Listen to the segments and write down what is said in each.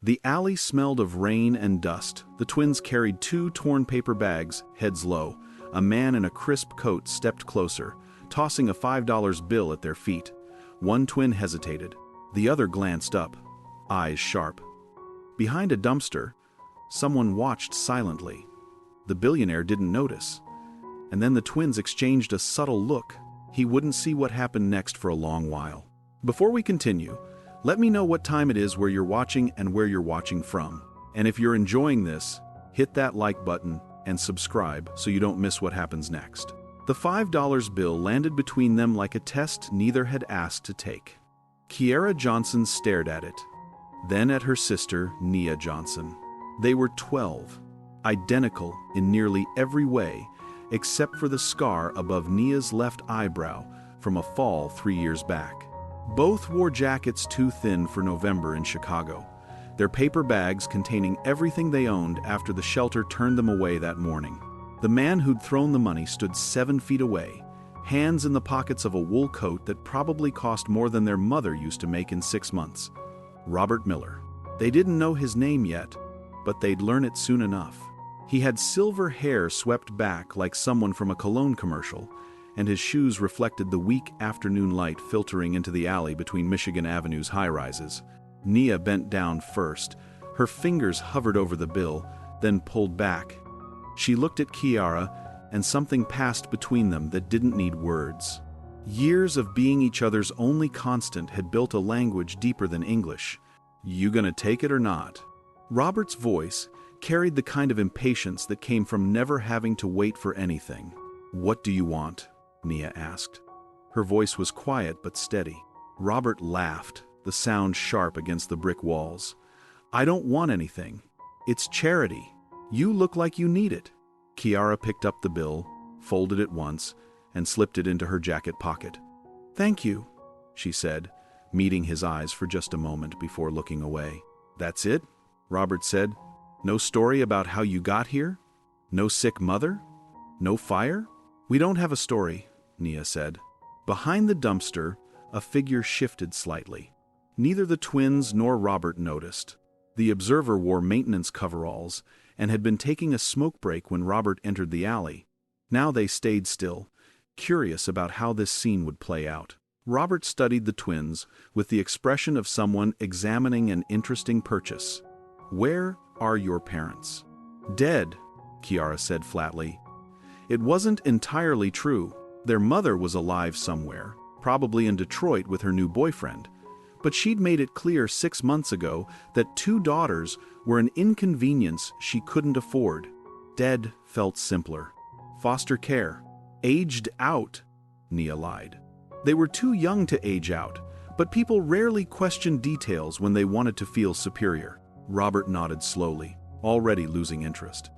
The alley smelled of rain and dust. The twins carried 2 torn paper bags, heads low. A man in a crisp coat stepped closer, tossing a $5 bill at their feet. One twin hesitated. The other glanced up, eyes sharp. Behind a dumpster, someone watched silently. The billionaire didn't notice. And then the twins exchanged a subtle look. He wouldn't see what happened next for a long while. Before we continue, let me know what time it is where you're watching and where you're watching from. And if you're enjoying this, hit that like button and subscribe so you don't miss what happens next. The $5 bill landed between them like a test neither had asked to take. Kiara Johnson stared at it, then at her sister, Nia Johnson. They were 12, identical in nearly every way, except for the scar above Nia's left eyebrow from a fall 3 years back. Both wore jackets too thin for November in Chicago, their paper bags containing everything they owned after the shelter turned them away that morning. The man who'd thrown the money stood 7 feet away, hands in the pockets of a wool coat that probably cost more than their mother used to make in 6 months. Robert Miller. They didn't know his name yet, but they'd learn it soon enough. He had silver hair swept back like someone from a cologne commercial, and his shoes reflected the weak afternoon light filtering into the alley between Michigan Avenue's high-rises. Nia bent down first. Her fingers hovered over the bill, then pulled back. She looked at Kiara, and something passed between them that didn't need words. Years of being each other's only constant had built a language deeper than English. "You gonna take it or not?" Robert's voice carried the kind of impatience that came from never having to wait for anything. "What do you want?" Nia asked. Her voice was quiet but steady. Robert laughed, the sound sharp against the brick walls. "I don't want anything. It's charity. You look like you need it." Kiara picked up the bill, folded it once, and slipped it into her jacket pocket. "Thank you," she said, meeting his eyes for just a moment before looking away. "That's it?" Robert said. "No story about how you got here? No sick mother? No fire?" "We don't have a story," Nia said. Behind the dumpster, a figure shifted slightly. Neither the twins nor Robert noticed. The observer wore maintenance coveralls and had been taking a smoke break when Robert entered the alley. Now they stayed still, curious about how this scene would play out. Robert studied the twins with the expression of someone examining an interesting purchase. "Where are your parents?" "Dead," Kiara said flatly. It wasn't entirely true. Their mother was alive somewhere, probably in Detroit with her new boyfriend. But she'd made it clear 6 months ago that 2 daughters were an inconvenience she couldn't afford. Dead felt simpler. Foster care. Aged out, Nia lied. They were too young to age out, but people rarely questioned details when they wanted to feel superior. Robert nodded slowly, already losing interest.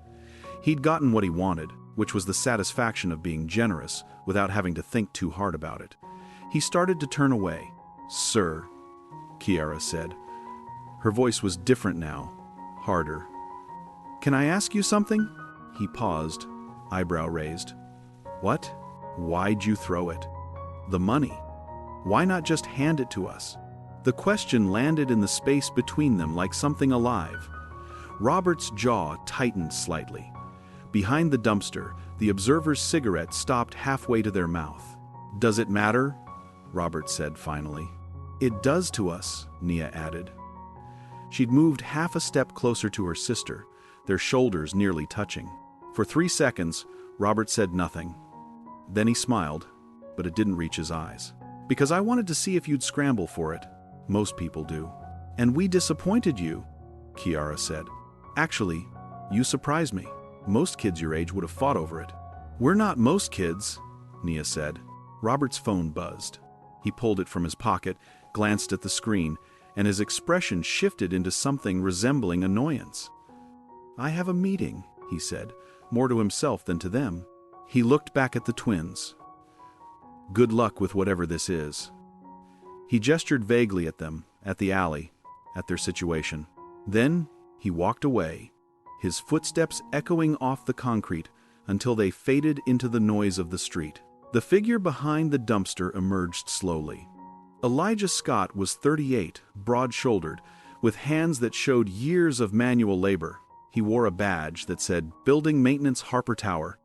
He'd gotten what he wanted, which was the satisfaction of being generous without having to think too hard about it. He started to turn away. "Sir," Kiara said. Her voice was different now, harder. "Can I ask you something?" He paused, eyebrow raised. "What? Why'd you throw it?" "The money. Why not just hand it to us?" The question landed in the space between them like something alive. Robert's jaw tightened slightly. Behind the dumpster, the observer's cigarette stopped halfway to their mouth. "Does it matter?" Robert said finally. "It does to us," Nia added. She'd moved half a step closer to her sister, their shoulders nearly touching. For 3 seconds, Robert said nothing. Then he smiled, but it didn't reach his eyes. "Because I wanted to see if you'd scramble for it. Most people do. And we disappointed you," Kiara said. "Actually, you surprised me. Most kids your age would have fought over it." "We're not most kids," Nia said. Robert's phone buzzed. He pulled it from his pocket, glanced at the screen, and his expression shifted into something resembling annoyance. "I have a meeting," he said, more to himself than to them. He looked back at the twins. "Good luck with whatever this is." He gestured vaguely at them, at the alley, at their situation. Then he walked away, his footsteps echoing off the concrete until they faded into the noise of the street. The figure behind the dumpster emerged slowly. Elijah Scott was 38, broad-shouldered, with hands that showed years of manual labor. He wore a badge that said, Building Maintenance Harper Tower.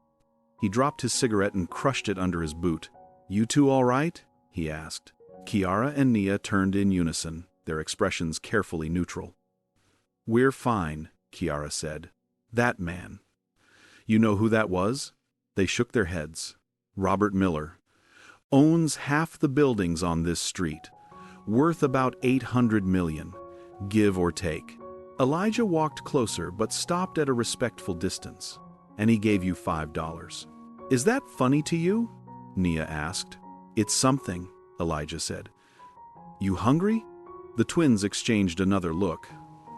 He dropped his cigarette and crushed it under his boot. "You two all right?" he asked. Kiara and Nia turned in unison, their expressions carefully neutral. "We're fine," Kiara said. "That man. You know who that was?" They shook their heads. "Robert Miller. Owns half the buildings on this street. Worth about $800 million, give or take." Elijah walked closer but stopped at a respectful distance. "And he gave you $5. Is that funny to you?" Nia asked. "It's something," Elijah said. "You hungry?" The twins exchanged another look.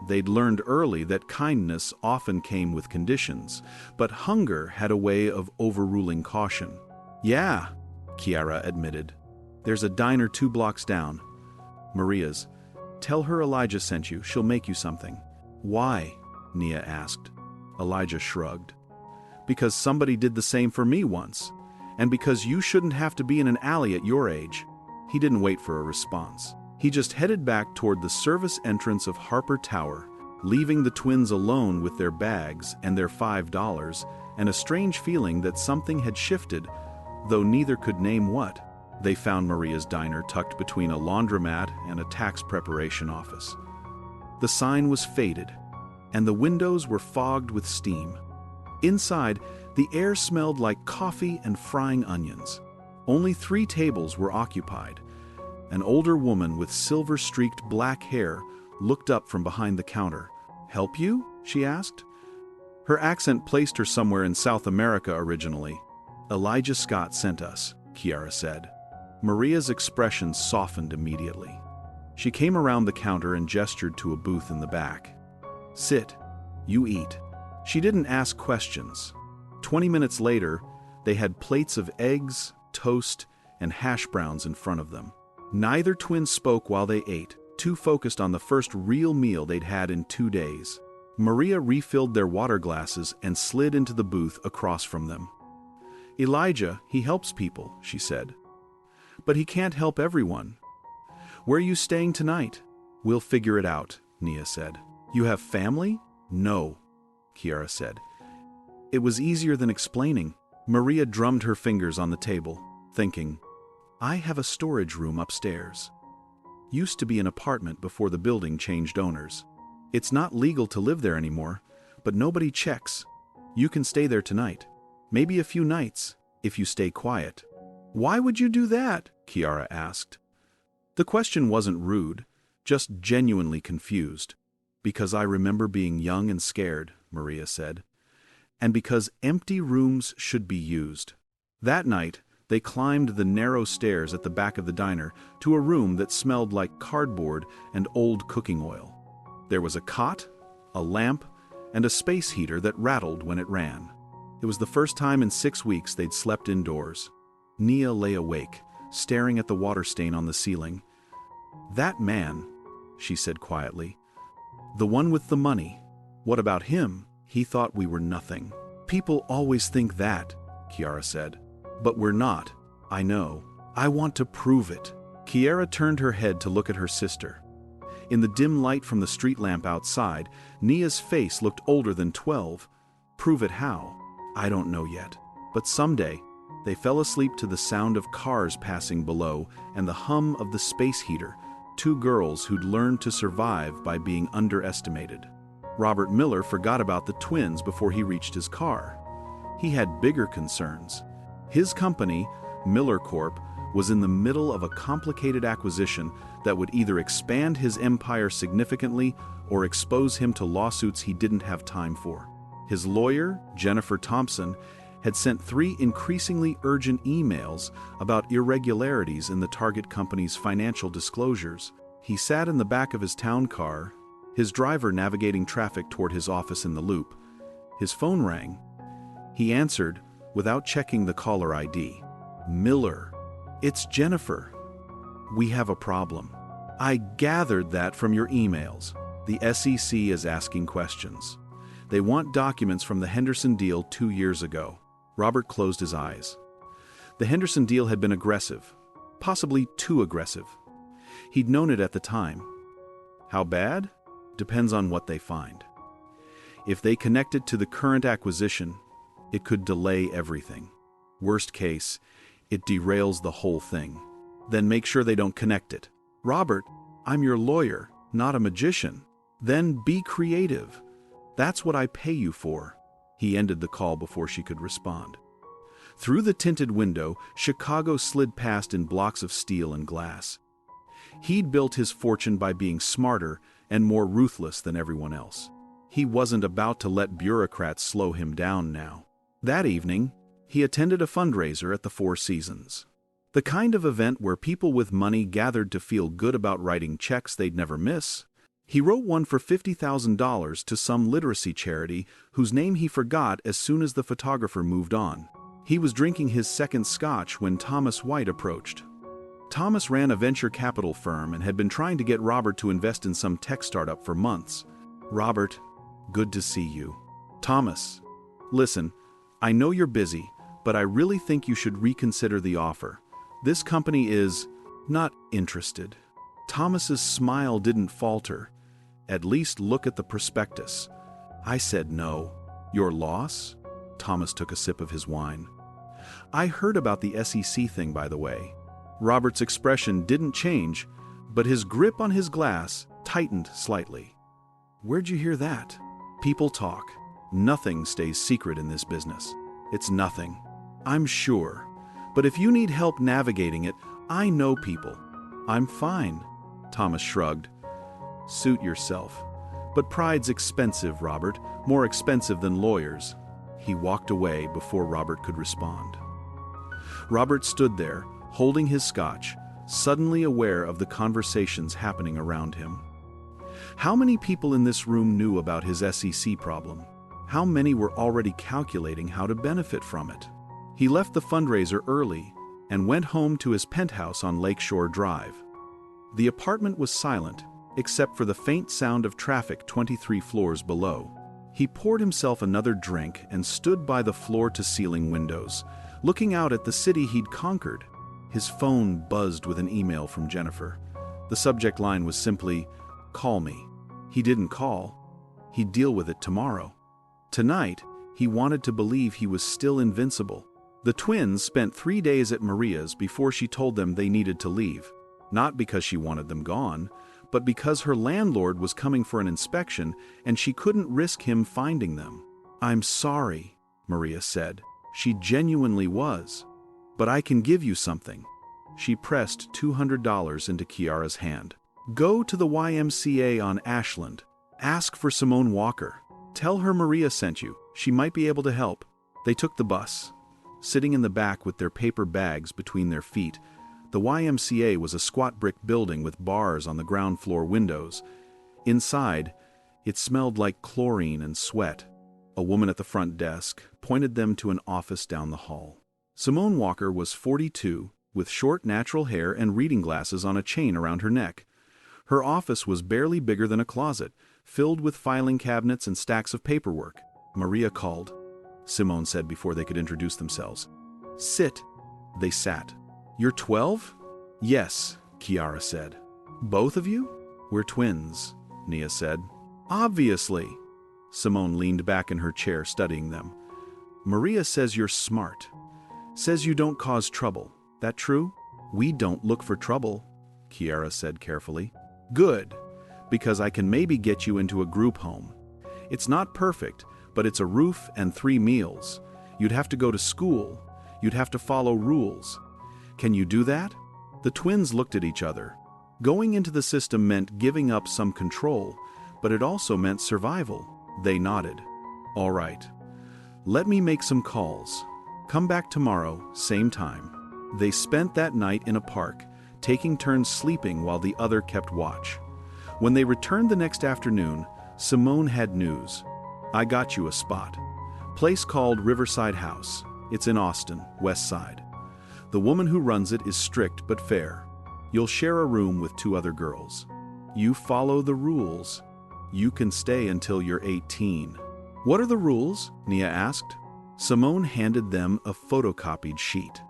They'd learned early that kindness often came with conditions, but hunger had a way of overruling caution. "Yeah," Kiara admitted. "There's a diner 2 blocks down. Maria's. Tell her Elijah sent you, she'll make you something." "Why?" Nia asked. Elijah shrugged. "Because somebody did the same for me once, and because you shouldn't have to be in an alley at your age." He didn't wait for a response. He just headed back toward the service entrance of Harper Tower, leaving the twins alone with their bags and their $5, and a strange feeling that something had shifted, though neither could name what. They found Maria's diner tucked between a laundromat and a tax preparation office. The sign was faded, and the windows were fogged with steam. Inside, the air smelled like coffee and frying onions. Only 3 tables were occupied. An older woman with silver-streaked black hair looked up from behind the counter. "Help you?" she asked. Her accent placed her somewhere in South America originally. "Elijah Scott sent us," Kiara said. Maria's expression softened immediately. She came around the counter and gestured to a booth in the back. "Sit. You eat." She didn't ask questions. 20 minutes later, they had plates of eggs, toast, and hash browns in front of them. Neither twin spoke while they ate, too focused on the first real meal they'd had in 2 days. Maria refilled their water glasses and slid into the booth across from them. "Elijah, he helps people," she said. "But he can't help everyone." "Where are you staying tonight?" "We'll figure it out," Nia said. "You have family?" "No," Kiara said. It was easier than explaining. Maria drummed her fingers on the table, thinking, "I have a storage room upstairs. Used to be an apartment before the building changed owners. It's not legal to live there anymore, but nobody checks. You can stay there tonight. Maybe a few nights, if you stay quiet." "Why would you do that?" Kiara asked. The question wasn't rude, just genuinely confused. "Because I remember being young and scared," Maria said. "And because empty rooms should be used." That night, they climbed the narrow stairs at the back of the diner to a room that smelled like cardboard and old cooking oil. There was a cot, a lamp, and a space heater that rattled when it ran. It was the first time in 6 weeks they'd slept indoors. Nia lay awake, staring at the water stain on the ceiling. "That man," she said quietly. "The one with the money. What about him? He thought we were nothing." "People always think that," Kiara said. "But we're not. I know. I want to prove it." Kiara turned her head to look at her sister. In the dim light from the street lamp outside, Nia's face looked older than 12. "Prove it how?" "I don't know yet. But someday." They fell asleep to the sound of cars passing below and the hum of the space heater, 2 girls who'd learned to survive by being underestimated. Robert Miller forgot about the twins before he reached his car. He had bigger concerns. His company, Miller Corp., was in the middle of a complicated acquisition that would either expand his empire significantly or expose him to lawsuits he didn't have time for. His lawyer, Jennifer Thompson, had sent 3 increasingly urgent emails about irregularities in the target company's financial disclosures. He sat in the back of his town car, his driver navigating traffic toward his office in the Loop. His phone rang. He answered without checking the caller ID. "Miller, it's Jennifer. We have a problem." "I gathered that from your emails. The SEC is asking questions. They want documents from the Henderson deal 2 years ago." Robert closed his eyes. The Henderson deal had been aggressive, possibly too aggressive. He'd known it at the time. "How bad?" Depends on what they find. If they connect it to the current acquisition, it could delay everything. Worst case, it derails the whole thing. Then make sure they don't connect it. Robert, I'm your lawyer, not a magician. Then be creative. That's what I pay you for. He ended the call before she could respond. Through the tinted window, Chicago slid past in blocks of steel and glass. He'd built his fortune by being smarter and more ruthless than everyone else. He wasn't about to let bureaucrats slow him down now. That evening, he attended a fundraiser at the Four Seasons. The kind of event where people with money gathered to feel good about writing checks they'd never miss. He wrote one for $50,000 to some literacy charity whose name he forgot as soon as the photographer moved on. He was drinking his second scotch when Thomas White approached. Thomas ran a venture capital firm and had been trying to get Robert to invest in some tech startup for months. Robert, good to see you. Thomas, listen, I know you're busy, but I really think you should reconsider the offer. This company is not interested. Thomas's smile didn't falter. At least look at the prospectus. I said no. Your loss? Thomas took a sip of his wine. I heard about the SEC thing, by the way. Robert's expression didn't change, but his grip on his glass tightened slightly. Where'd you hear that? People talk. Nothing stays secret in this business. It's nothing. I'm sure. But if you need help navigating it, I know people. I'm fine. Thomas shrugged. Suit yourself. But pride's expensive, Robert. More expensive than lawyers. He walked away before Robert could respond. Robert stood there, holding his scotch, suddenly aware of the conversations happening around him. How many people in this room knew about his SEC problem? How many were already calculating how to benefit from it? He left the fundraiser early and went home to his penthouse on Lakeshore Drive. The apartment was silent, except for the faint sound of traffic 23 floors below. He poured himself another drink and stood by the floor-to-ceiling windows, looking out at the city he'd conquered. His phone buzzed with an email from Jennifer. The subject line was simply, "Call me." He didn't call. He'd deal with it tomorrow. Tonight, he wanted to believe he was still invincible. The twins spent 3 days at Maria's before she told them they needed to leave. Not because she wanted them gone, but because her landlord was coming for an inspection and she couldn't risk him finding them. "I'm sorry," Maria said. She genuinely was. "But I can give you something." She pressed $200 into Kiara's hand. "Go to the YMCA on Ashland. Ask for Simone Walker. Tell her Maria sent you. She might be able to help." They took the bus. Sitting in the back with their paper bags between their feet, the YMCA was a squat brick building with bars on the ground floor windows. Inside, it smelled like chlorine and sweat. A woman at the front desk pointed them to an office down the hall. Simone Walker was 42, with short natural hair and reading glasses on a chain around her neck. Her office was barely bigger than a closet, filled with filing cabinets and stacks of paperwork. "Maria called," Simone said before they could introduce themselves. "Sit." They sat. "You're 12? "Yes," Kiara said. "Both of you?" "We're twins," Nia said. "Obviously." Simone leaned back in her chair studying them. "Maria says you're smart. Says you don't cause trouble. That true?" "We don't look for trouble," Kiara said carefully. "Good, because I can maybe get you into a group home. It's not perfect, but it's a roof and 3 meals. You'd have to go to school. You'd have to follow rules. Can you do that?" The twins looked at each other. Going into the system meant giving up some control, but it also meant survival. They nodded. "All right. Let me make some calls. Come back tomorrow, same time." They spent that night in a park, taking turns sleeping while the other kept watch. When they returned the next afternoon, Simone had news. "I got you a spot. Place called Riverside House. It's in Austin, West Side. The woman who runs it is strict but fair. You'll share a room with 2 other girls. You follow the rules. You can stay until you're 18. "What are the rules?" Nia asked. Simone handed them a photocopied sheet.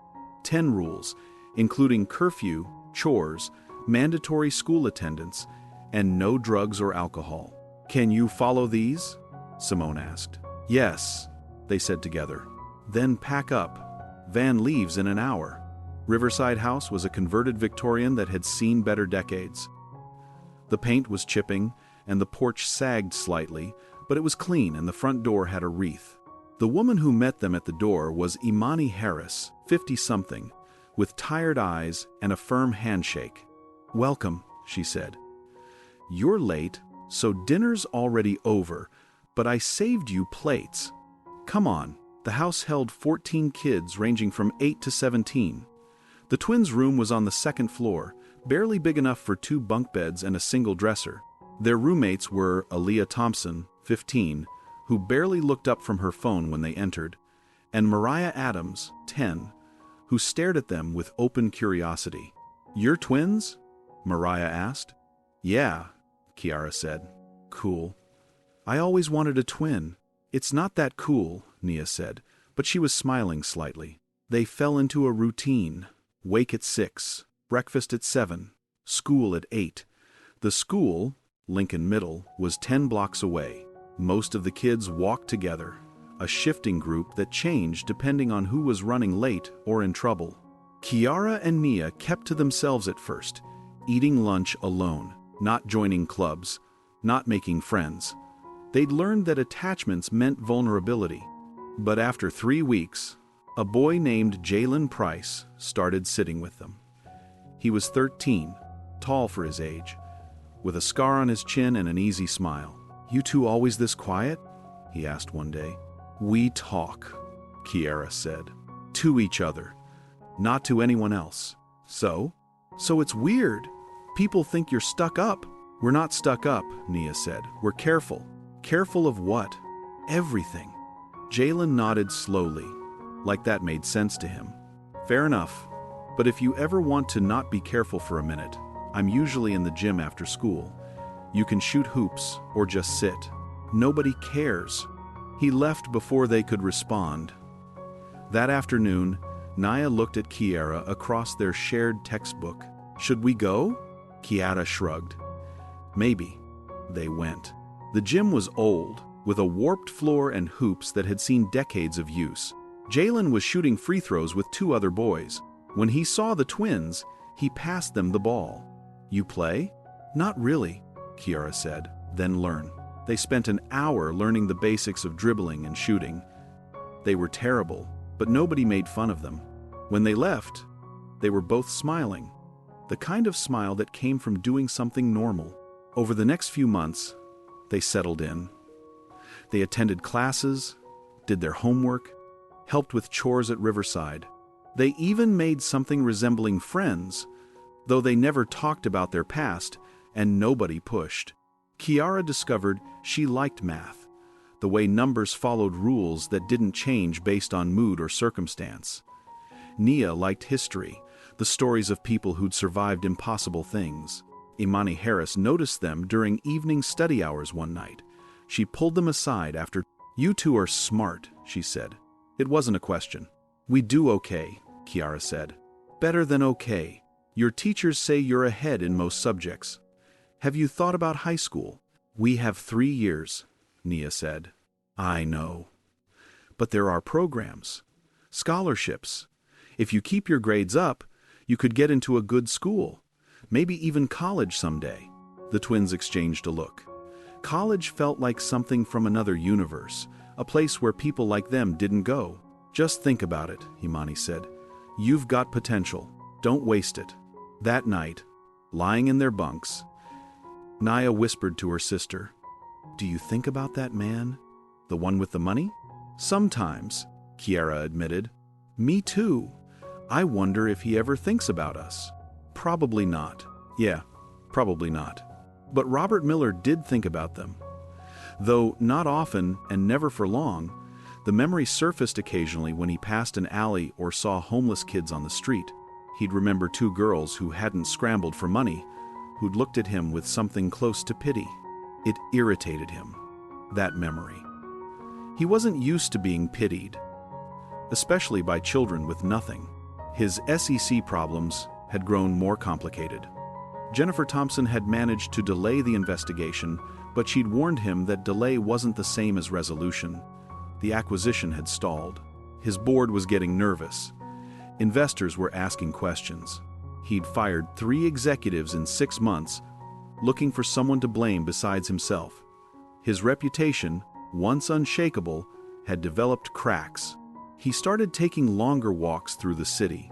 10 rules, including curfew, chores, mandatory school attendance, and no drugs or alcohol. Can you follow these? Simone asked. Yes, they said together. Then pack up. Van leaves in an hour. Riverside House was a converted Victorian that had seen better decades. The paint was chipping, and the porch sagged slightly, but it was clean and the front door had a wreath. The woman who met them at the door was Imani Harris, 50-something, with tired eyes and a firm handshake. Welcome, she said. You're late, so dinner's already over, but I saved you plates. Come on. The house held 14 kids ranging from 8 to 17. The twins' room was on the second floor, barely big enough for 2 bunk beds and a single dresser. Their roommates were Aaliyah Thompson, 15, who barely looked up from her phone when they entered, and Mariah Adams, 10, who stared at them with open curiosity. You're twins? Mariah asked. Yeah, Kiara said. Cool. I always wanted a twin. It's not that cool, Nia said, but she was smiling slightly. They fell into a routine. Wake at 6, breakfast at 7, school at 8. The school, Lincoln Middle, was 10 blocks away. Most of the kids walked together, a shifting group that changed depending on who was running late or in trouble. Kiara and Nia kept to themselves at first, eating lunch alone, not joining clubs, not making friends. They'd learned that attachments meant vulnerability. But after 3 weeks, a boy named Jalen Price started sitting with them. He was 13, tall for his age, with a scar on his chin and an easy smile. You two always this quiet? He asked one day. We talk, Kiara said. To each other, not to anyone else. So it's weird. People think you're stuck up. We're not stuck up, Nia said. We're careful. Careful of what? Everything. Jalen nodded slowly, like that made sense to him. Fair enough. But if you ever want to not be careful for a minute, I'm usually in the gym after school. You can shoot hoops or just sit. Nobody cares. He left before they could respond. That afternoon, Nia looked at Kiara across their shared textbook. Should we go? Kiara shrugged. Maybe. They went. The gym was old, with a warped floor and hoops that had seen decades of use. Jalen was shooting free throws with 2 other boys. When he saw the twins, he passed them the ball. You play? Not really, Kiara said. Then learn. They spent an hour learning the basics of dribbling and shooting. They were terrible, but nobody made fun of them. When they left, they were both smiling. The kind of smile that came from doing something normal. Over the next few months, they settled in. They attended classes, did their homework, helped with chores at Riverside. They even made something resembling friends, though they never talked about their past and nobody pushed. Kiara discovered she liked math, the way numbers followed rules that didn't change based on mood or circumstance. Nia liked history, the stories of people who'd survived impossible things. Imani Harris noticed them during evening study hours one night. She pulled them aside after, You two are smart, she said. It wasn't a question. We do okay, Kiara said. Better than okay. Your teachers say you're ahead in most subjects. Have you thought about high school? We have 3 years, Nia said. I know. But there are programs, scholarships. If you keep your grades up, you could get into a good school, maybe even college someday. The twins exchanged a look. College felt like something from another universe, a place where people like them didn't go. Just think about it, Imani said. You've got potential. Don't waste it. That night, lying in their bunks, Nia whispered to her sister, Do you think about that man? The one with the money? Sometimes, Kiara admitted. Me too. I wonder if he ever thinks about us. Probably not. Yeah, probably not. But Robert Miller did think about them. Though not often and never for long, the memory surfaced occasionally when he passed an alley or saw homeless kids on the street. He'd remember 2 girls who hadn't scrambled for money, who'd looked at him with something close to pity. It irritated him, that memory. He wasn't used to being pitied, especially by children with nothing. His SEC problems had grown more complicated. Jennifer Thompson had managed to delay the investigation, but she'd warned him that delay wasn't the same as resolution. The acquisition had stalled. His board was getting nervous. Investors were asking questions. He'd fired 3 executives in 6 months, looking for someone to blame besides himself. His reputation, once unshakable, had developed cracks. He started taking longer walks through the city,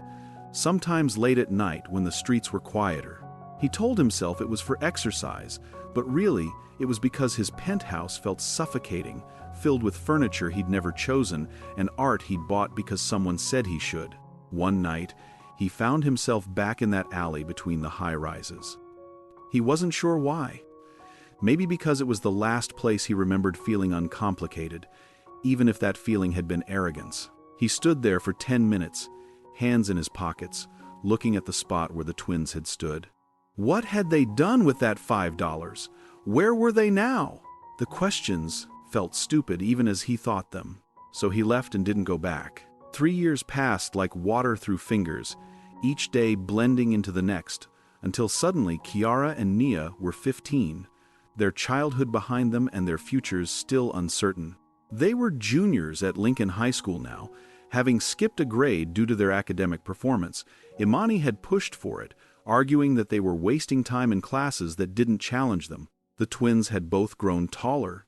sometimes late at night when the streets were quieter. He told himself it was for exercise, but really, it was because his penthouse felt suffocating, filled with furniture he'd never chosen and art he'd bought because someone said he should. One night, he found himself back in that alley between the high-rises. He wasn't sure why. Maybe because it was the last place he remembered feeling uncomplicated, even if that feeling had been arrogance. He stood there for 10 minutes, hands in his pockets, looking at the spot where the twins had stood. What had they done with that $5? Where were they now? The questions felt stupid even as he thought them, so he left and didn't go back. 3 years passed like water through fingers, each day blending into the next, until suddenly Kiara and Nia were 15, their childhood behind them and their futures still uncertain. They were juniors at Lincoln High School now. Having skipped a grade due to their academic performance, Imani had pushed for it, arguing that they were wasting time in classes that didn't challenge them. The twins had both grown taller,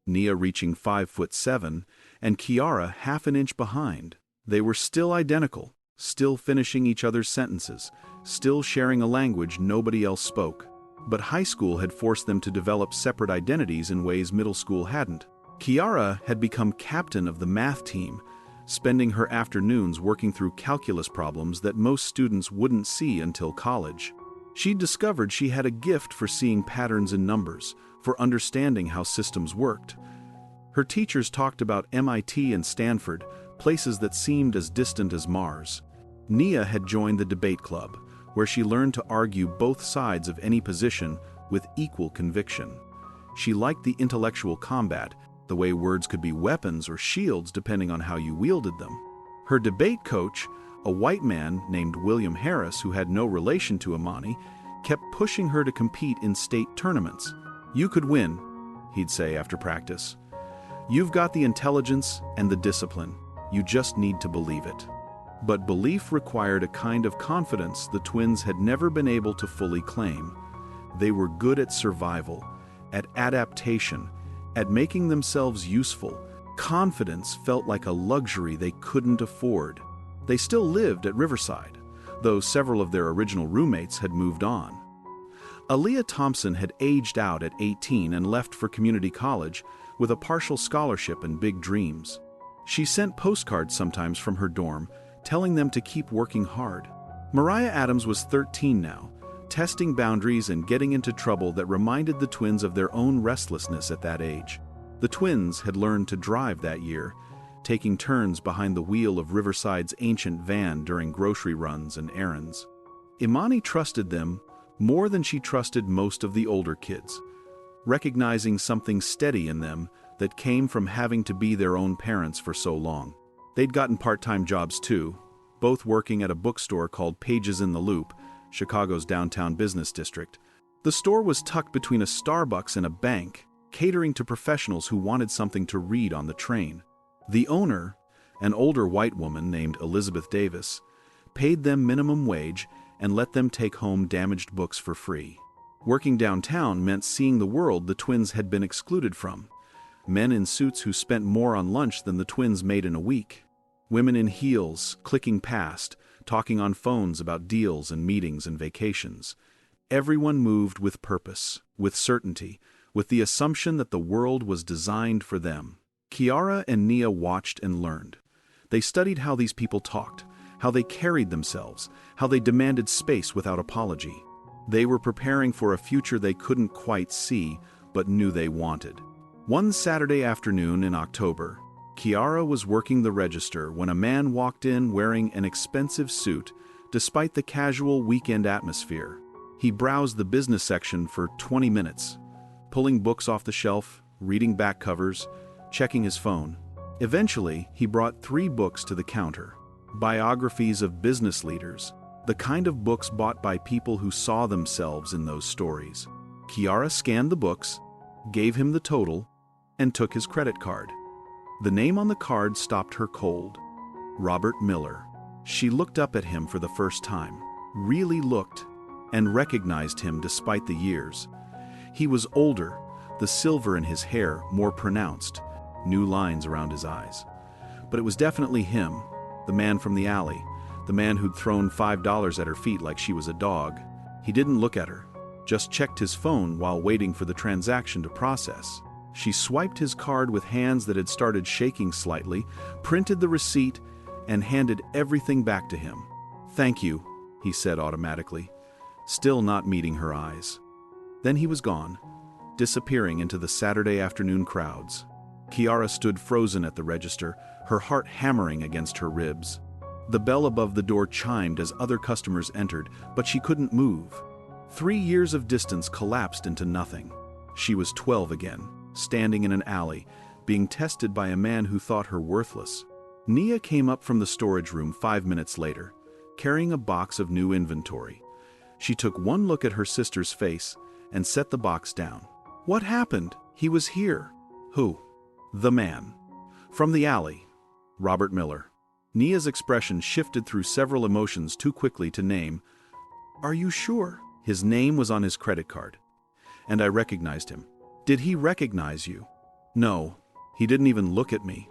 Nia reaching 5'7", and Kiara half an inch behind. They were still identical, still finishing each other's sentences, still sharing a language nobody else spoke. But high school had forced them to develop separate identities in ways middle school hadn't. Kiara had become captain of the math team, spending her afternoons working through calculus problems that most students wouldn't see until college. She'd discovered she had a gift for seeing patterns in numbers, for understanding how systems worked. Her teachers talked about MIT and Stanford, places that seemed as distant as Mars. Nia had joined the debate club, where she learned to argue both sides of any position with equal conviction. She liked the intellectual combat, the way words could be weapons or shields depending on how you wielded them. Her debate coach, a white man named William Harris who had no relation to Imani, kept pushing her to compete in state tournaments. "You could win," he'd say after practice. "You've got the intelligence and the discipline. You just need to believe it." But belief required a kind of confidence the twins had never been able to fully claim. They were good at survival, at adaptation, at making themselves useful. Confidence felt like a luxury they couldn't afford. They still lived at Riverside, though several of their original roommates had moved on. Aaliyah Thompson had aged out at 18 and left for community college with a partial scholarship and big dreams. She sent postcards sometimes from her dorm, telling them to keep working hard. Mariah Adams was 13 now, testing boundaries and getting into trouble that reminded the twins of their own restlessness at that age. The twins had learned to drive that year, taking turns behind the wheel of Riverside's ancient van during grocery runs and errands. Imani trusted them more than she trusted most of the older kids, recognizing something steady in them that came from having to be their own parents for so long. They'd gotten part-time jobs too, both working at a bookstore called Pages in the Loop, Chicago's downtown business district. The store was tucked between a Starbucks and a bank, catering to professionals who wanted something to read on the train. The owner, an older white woman named Elizabeth Davis, paid them minimum wage and let them take home damaged books for free. Working downtown meant seeing the world the twins had been excluded from. Men in suits who spent more on lunch than the twins made in a week. Women in heels, clicking past, talking on phones about deals and meetings and vacations. Everyone moved with purpose, with certainty, with the assumption that the world was designed for them. Kiara and Nia watched and learned. They studied how these people talked, how they carried themselves, how they demanded space without apology. They were preparing for a future they couldn't quite see, but knew they wanted. One Saturday afternoon in October, Kiara was working the register when a man walked in wearing an expensive suit, despite the casual weekend atmosphere. He browsed the business section for 20 minutes, pulling books off the shelf, reading back covers, checking his phone. Eventually, he brought 3 books to the counter, biographies of business leaders, The kind of books bought by people who saw themselves in those stories. Kiara scanned the books, gave him the total, and took his credit card. The name on the card stopped her cold. Robert Miller. She looked up at him for the first time, really looked, and recognized him despite the years. He was older, the silver in his hair more pronounced, new lines around his eyes. But it was definitely him, the man from the alley, the man who'd thrown $5 at her feet like she was a dog. He didn't look at her, just checked his phone while waiting for the transaction to process. She swiped his card with hands that had started shaking slightly, printed the receipt, and handed everything back to him. "Thank you," he said automatically, still not meeting her eyes. Then he was gone, disappearing into the Saturday afternoon crowds. Kiara stood frozen at the register, her heart hammering against her ribs. The bell above the door chimed as other customers entered, but she couldn't move. 3 years of distance collapsed into nothing. She was 12 again, standing in an alley, being tested by a man who thought her worthless. Nia came up from the storage room 5 minutes later, carrying a box of new inventory. She took one look at her sister's face and set the box down. What happened? He was here. Who? The man. From the alley. Robert Miller. Nia's expression shifted through several emotions too quickly to name. Are you sure? His name was on his credit card. And I recognized him. Did he recognize you? No, he didn't even look at me.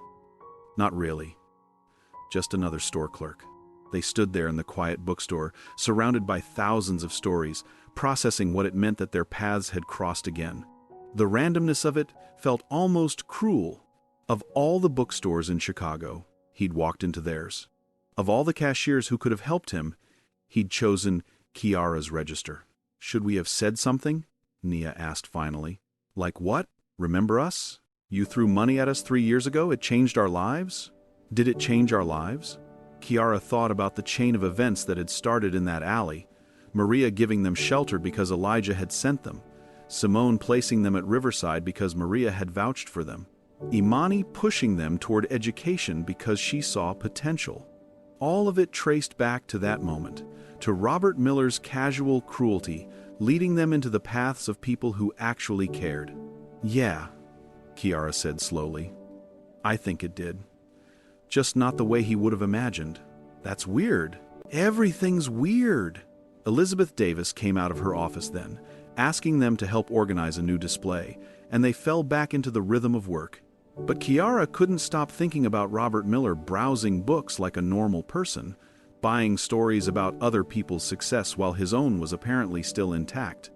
Not really. Just another store clerk. They stood there in the quiet bookstore, surrounded by thousands of stories, processing what it meant that their paths had crossed again. The randomness of it felt almost cruel. Of all the bookstores in Chicago, he'd walked into theirs. Of all the cashiers who could have helped him, he'd chosen Kiara's register. Should we have said something? Nia asked finally. Like what? Remember us? You threw money at us 3 years ago? It changed our lives? Did it change our lives? Kiara thought about the chain of events that had started in that alley. Maria giving them shelter because Elijah had sent them. Simone placing them at Riverside because Maria had vouched for them. Imani pushing them toward education because she saw potential. All of it traced back to that moment, to Robert Miller's casual cruelty, leading them into the paths of people who actually cared. Yeah, Kiara said slowly. I think it did. Just not the way he would have imagined. That's weird. Everything's weird. Elizabeth Davis came out of her office then, asking them to help organize a new display, and they fell back into the rhythm of work. But Kiara couldn't stop thinking about Robert Miller browsing books like a normal person, buying stories about other people's success while his own was apparently still intact.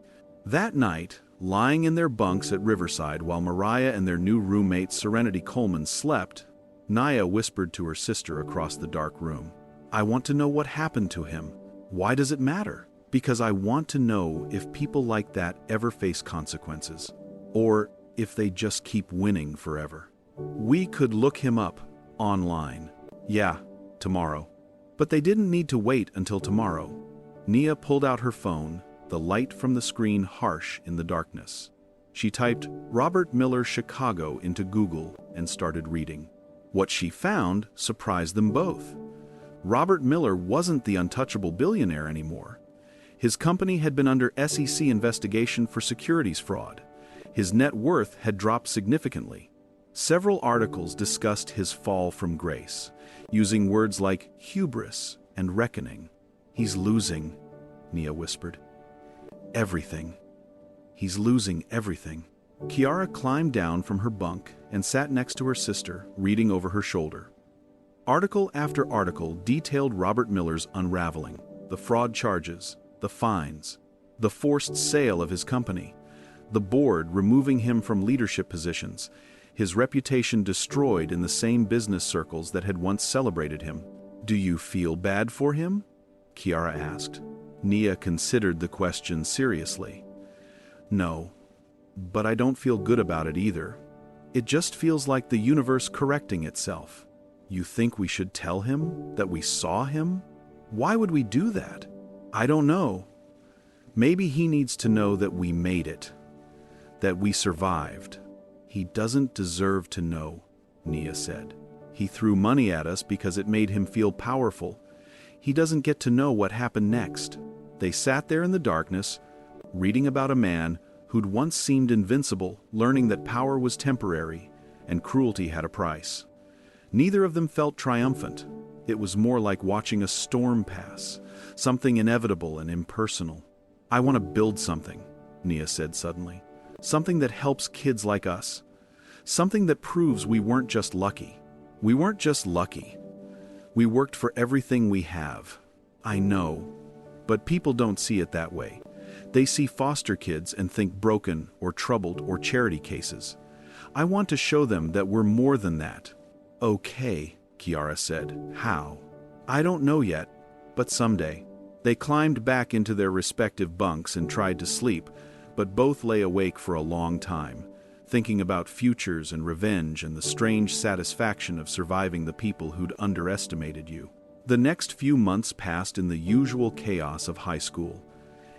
That night, lying in their bunks at Riverside while Mariah and their new roommate Serenity Coleman slept, Nia whispered to her sister across the dark room, I want to know what happened to him. Why does it matter? Because I want to know if people like that ever face consequences, or if they just keep winning forever. We could look him up online. Yeah, tomorrow. But they didn't need to wait until tomorrow. Nia pulled out her phone, the light from the screen harsh in the darkness. She typed Robert Miller Chicago into Google and started reading. What she found surprised them both. Robert Miller wasn't the untouchable billionaire anymore. His company had been under SEC investigation for securities fraud. His net worth had dropped significantly. Several articles discussed his fall from grace, using words like hubris and reckoning. He's losing, Nia whispered. Everything. He's losing everything. Kiara climbed down from her bunk and sat next to her sister, reading over her shoulder. Article after article detailed Robert Miller's unraveling, the fraud charges, the fines, the forced sale of his company, the board removing him from leadership positions, his reputation destroyed in the same business circles that had once celebrated him. Do you feel bad for him? Kiara asked. Nia considered the question seriously. No, but I don't feel good about it either. It just feels like the universe correcting itself. You think we should tell him that we saw him? Why would we do that? I don't know. Maybe he needs to know that we made it, that we survived. He doesn't deserve to know, Nia said. He threw money at us because it made him feel powerful. he doesn't get to know what happened next. They sat there in the darkness, reading about a man who'd once seemed invincible, learning that power was temporary and cruelty had a price. Neither of them felt triumphant. It was more like watching a storm pass, something inevitable and impersonal. "I want to build something," Nia said suddenly. "Something that helps kids like us. Something that proves we weren't just lucky. We weren't just lucky. We worked for everything we have." "I know, but people don't see it that way. They see foster kids and think broken or troubled or charity cases. I want to show them that we're more than that." "Okay," Kiara said. "How?" "I don't know yet, but someday." They climbed back into their respective bunks and tried to sleep, but both lay awake for a long time, thinking about futures and revenge and the strange satisfaction of surviving the people who'd underestimated you. The next few months passed in the usual chaos of high school.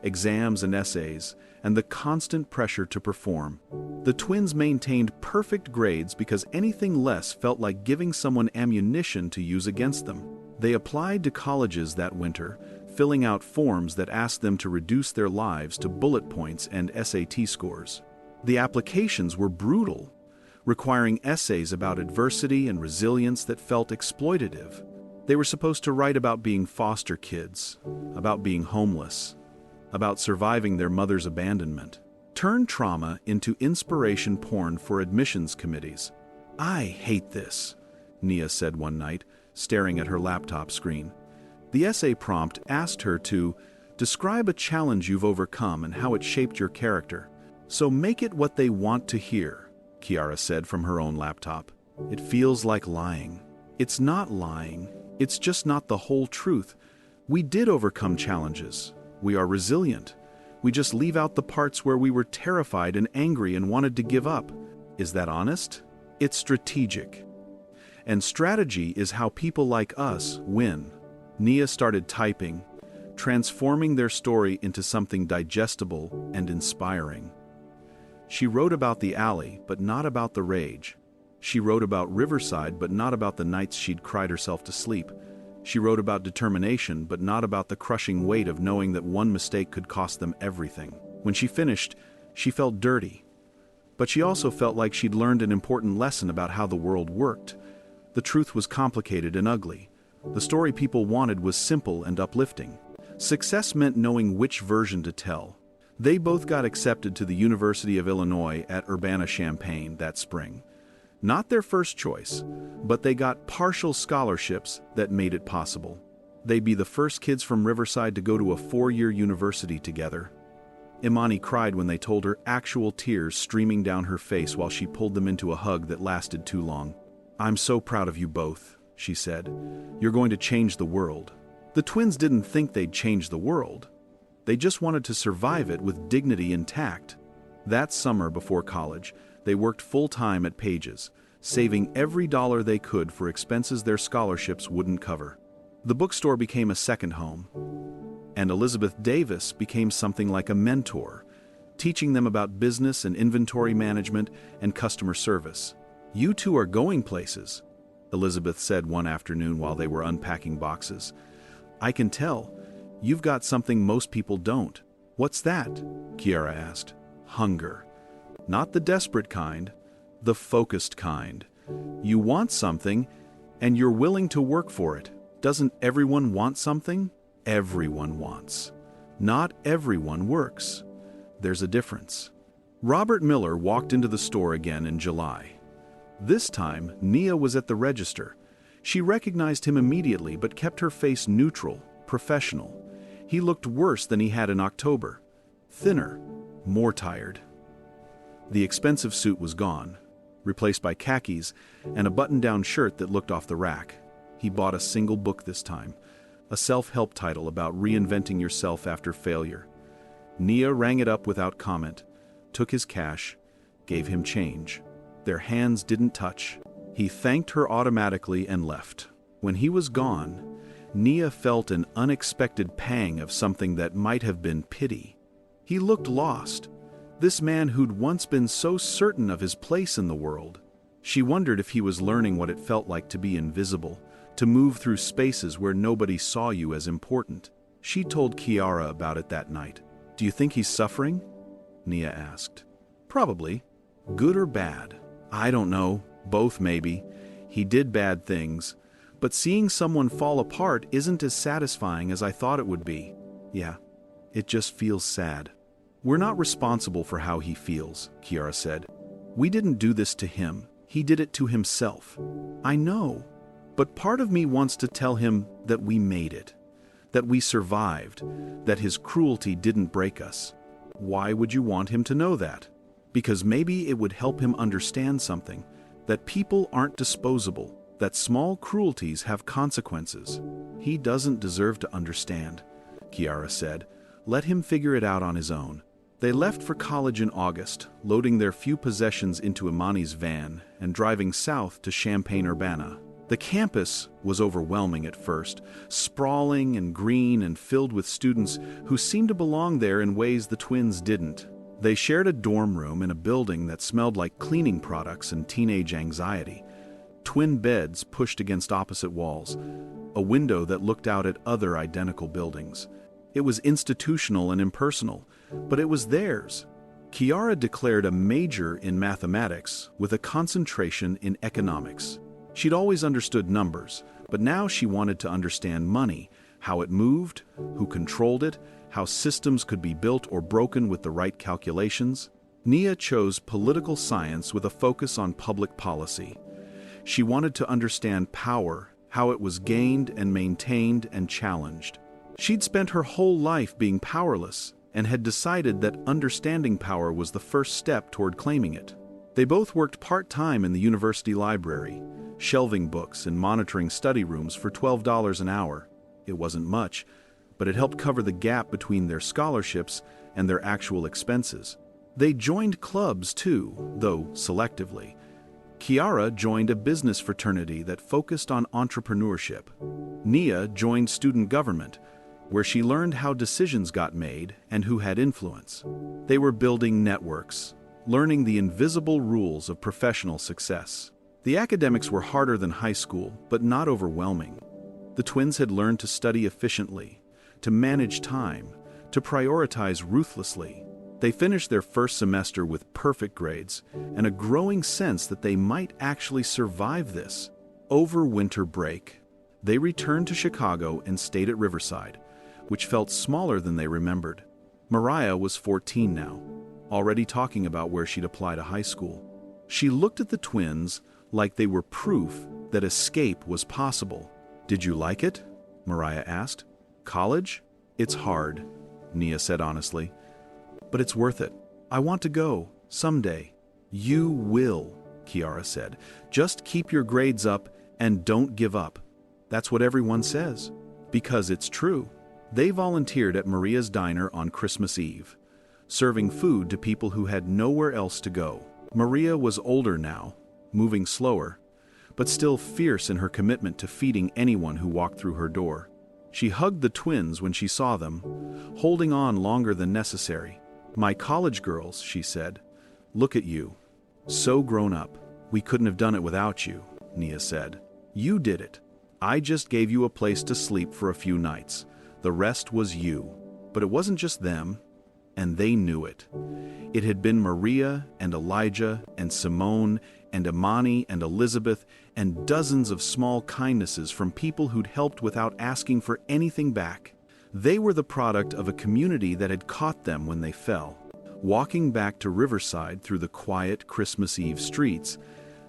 Exams and essays, and the constant pressure to perform. The twins maintained perfect grades because anything less felt like giving someone ammunition to use against them. They applied to colleges that winter, filling out forms that asked them to reduce their lives to bullet points and SAT scores. The applications were brutal, requiring essays about adversity and resilience that felt exploitative. They were supposed to write about being foster kids, about being homeless, about surviving their mother's abandonment. Turn trauma into inspiration porn for admissions committees. "I hate this," Nia said one night, staring at her laptop screen. The essay prompt asked her to describe a challenge you've overcome and how it shaped your character. "So make it what they want to hear," Kiara said from her own laptop. "It feels like lying." "It's not lying. It's just not the whole truth. We did overcome challenges. We are resilient. We just leave out the parts where we were terrified and angry and wanted to give up." Is that honest? It's strategic. And strategy is how people like us win. Nia started typing, transforming their story into something digestible and inspiring. She wrote about the alley, but not about the rage. She wrote about Riverside, but not about the nights she'd cried herself to sleep. She wrote about determination, but not about the crushing weight of knowing that one mistake could cost them everything. When she finished, she felt dirty. But she also felt like she'd learned an important lesson about how the world worked. The truth was complicated and ugly. The story people wanted was simple and uplifting. Success meant knowing which version to tell. They both got accepted to the University of Illinois at Urbana-Champaign that spring. Not their first choice, but they got partial scholarships that made it possible. They'd be the first kids from Riverside to go to a 4-year university together. Imani cried when they told her, actual tears streaming down her face while she pulled them into a hug that lasted too long. "I'm so proud of you both," she said. "You're going to change the world." The twins didn't think they'd change the world. They just wanted to survive it with dignity intact. That summer before college, they worked full-time at Page's, saving every dollar they could for expenses their scholarships wouldn't cover. The bookstore became a second home, and Elizabeth Davis became something like a mentor, teaching them about business and inventory management and customer service. "You two are going places," Elizabeth said one afternoon while they were unpacking boxes. "I can tell. You've got something most people don't." "What's that?" Kiara asked. "Hunger. Not the desperate kind, the focused kind. You want something, and you're willing to work for it. Doesn't everyone want something? Everyone wants. Not everyone works. There's a difference." Robert Miller walked into the store again in July. This time, Nia was at the register. She recognized him immediately but kept her face neutral, professional. He looked worse than he had in October. Thinner, more tired. The expensive suit was gone, replaced by khakis and a button-down shirt that looked off the rack. He bought a single book this time, a self-help title about reinventing yourself after failure. Nia rang it up without comment, took his cash, gave him change. Their hands didn't touch. He thanked her automatically and left. When he was gone, Nia felt an unexpected pang of something that might have been pity. He looked lost. This man who'd once been so certain of his place in the world. She wondered if he was learning what it felt like to be invisible, to move through spaces where nobody saw you as important. She told Kiara about it that night. Do you think he's suffering? Nia asked. Probably. Good or bad? I don't know. Both maybe. He did bad things. But seeing someone fall apart isn't as satisfying as I thought it would be. Yeah, it just feels sad. We're not responsible for how he feels, Kiara said. We didn't do this to him. He did it to himself. I know. But part of me wants to tell him that we made it, that we survived, that his cruelty didn't break us. Why would you want him to know that? Because maybe it would help him understand something, that people aren't disposable, that small cruelties have consequences. He doesn't deserve to understand, Kiara said. Let him figure it out on his own. They left for college in August, loading their few possessions into Imani's van and driving south to Champaign-Urbana. The campus was overwhelming at first, sprawling and green and filled with students who seemed to belong there in ways the twins didn't. They shared a dorm room in a building that smelled like cleaning products and teenage anxiety. Twin beds pushed against opposite walls, a window that looked out at other identical buildings. It was institutional and impersonal, but it was theirs. Kiara declared a major in mathematics with a concentration in economics. She'd always understood numbers, but now she wanted to understand money, how it moved, who controlled it, how systems could be built or broken with the right calculations. Nia chose political science with a focus on public policy. She wanted to understand power, how it was gained and maintained and challenged. She'd spent her whole life being powerless and had decided that understanding power was the first step toward claiming it. They both worked part-time in the university library, shelving books and monitoring study rooms for $12 an hour. It wasn't much, but it helped cover the gap between their scholarships and their actual expenses. They joined clubs too, though selectively. Kiara joined a business fraternity that focused on entrepreneurship. Nia joined student government, where she learned how decisions got made and who had influence. They were building networks, learning the invisible rules of professional success. The academics were harder than high school, but not overwhelming. The twins had learned to study efficiently, to manage time, to prioritize ruthlessly. They finished their first semester with perfect grades and a growing sense that they might actually survive this. Over winter break, they returned to Chicago and stayed at Riverside, which felt smaller than they remembered. Mariah was 14 now, already talking about where she'd apply to high school. She looked at the twins like they were proof that escape was possible. Did you like it? Mariah asked. College? It's hard, Nia said honestly. But it's worth it. I want to go, someday. You will, Kiara said. Just keep your grades up and don't give up. That's what everyone says. Because it's true. They volunteered at Maria's diner on Christmas Eve, serving food to people who had nowhere else to go. Maria was older now, moving slower, but still fierce in her commitment to feeding anyone who walked through her door. She hugged the twins when she saw them, holding on longer than necessary. My college girls, she said. Look at you. So grown up. We couldn't have done it without you, Nia said. You did it. I just gave you a place to sleep for a few nights. The rest was you. But it wasn't just them, and they knew it. It had been Maria and Elijah and Simone and Imani and Elizabeth and dozens of small kindnesses from people who'd helped without asking for anything back. They were the product of a community that had caught them when they fell. Walking back to Riverside through the quiet Christmas Eve streets,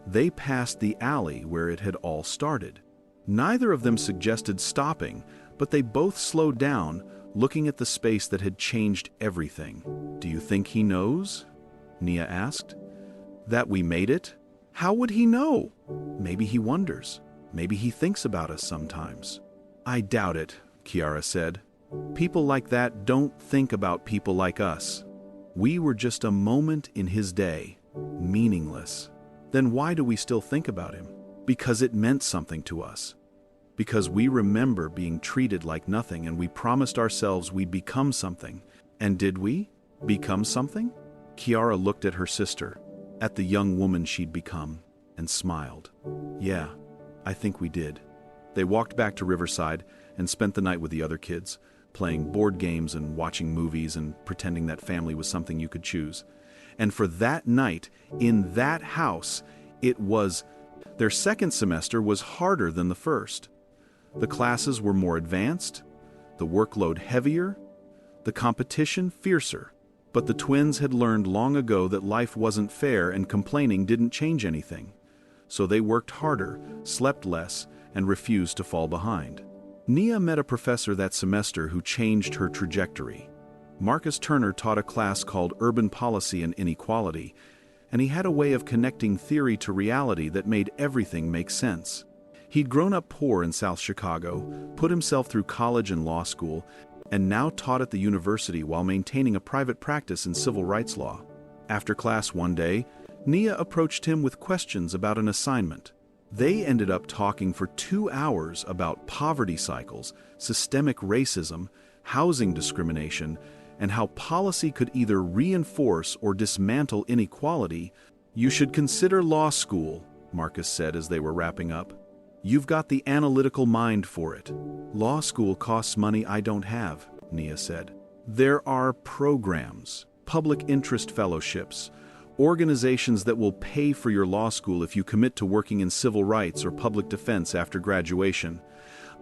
they passed the alley where it had all started. Neither of them suggested stopping, but they both slowed down, looking at the space that had changed everything. Do you think he knows? Nia asked. That we made it? How would he know? Maybe he wonders. Maybe he thinks about us sometimes. I doubt it, Kiara said. People like that don't think about people like us. We were just a moment in his day, meaningless. Then why do we still think about him? Because it meant something to us. Because we remember being treated like nothing and we promised ourselves we'd become something. And did we become something? Kiara looked at her sister, at the young woman she'd become, and smiled. Yeah, I think we did. They walked back to Riverside and spent the night with the other kids, playing board games and watching movies and pretending that family was something you could choose. And for that night, in that house, their second semester was harder than the first. The classes were more advanced, the workload heavier, the competition fiercer. But the twins had learned long ago that life wasn't fair and complaining didn't change anything. So they worked harder, slept less, and refused to fall behind. Nia met a professor that semester who changed her trajectory. Marcus Turner taught a class called Urban Policy and Inequality, and he had a way of connecting theory to reality that made everything make sense. He'd grown up poor in South Chicago, put himself through college and law school, and now taught at the university while maintaining a private practice in civil rights law. After class one day, Nia approached him with questions about an assignment. They ended up talking for 2 hours about poverty cycles, systemic racism, housing discrimination, and how policy could either reinforce or dismantle inequality. "You should consider law school," Marcus said as they were wrapping up. "You've got the analytical mind for it." "Law school costs money I don't have," Nia said. "There are programs, public interest fellowships, organizations that will pay for your law school if you commit to working in civil rights or public defense after graduation.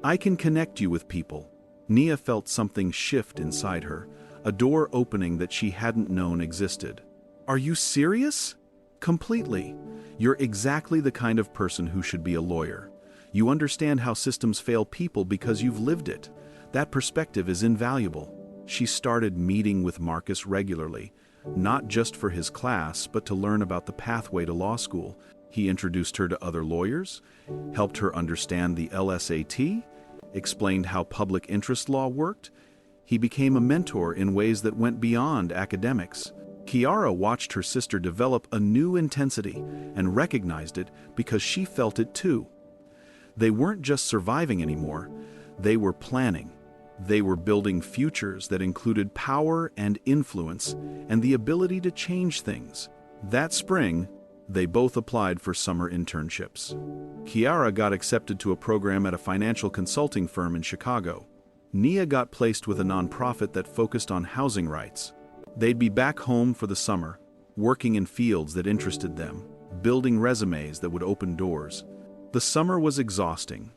I can connect you with people." Nia felt something shift inside her, a door opening that she hadn't known existed. "Are you serious?" "Completely. You're exactly the kind of person who should be a lawyer. You understand how systems fail people because you've lived it. That perspective is invaluable." She started meeting with Marcus regularly, not just for his class, but to learn about the pathway to law school. He introduced her to other lawyers, helped her understand the LSAT, explained how public interest law worked. He became a mentor in ways that went beyond academics. Kiara watched her sister develop a new intensity and recognized it because she felt it too. They weren't just surviving anymore, they were planning. They were building futures that included power and influence and the ability to change things. That spring, they both applied for summer internships. Kiara got accepted to a program at a financial consulting firm in Chicago. Nia got placed with a nonprofit that focused on housing rights. They'd be back home for the summer, working in fields that interested them, building resumes that would open doors. The summer was exhausting.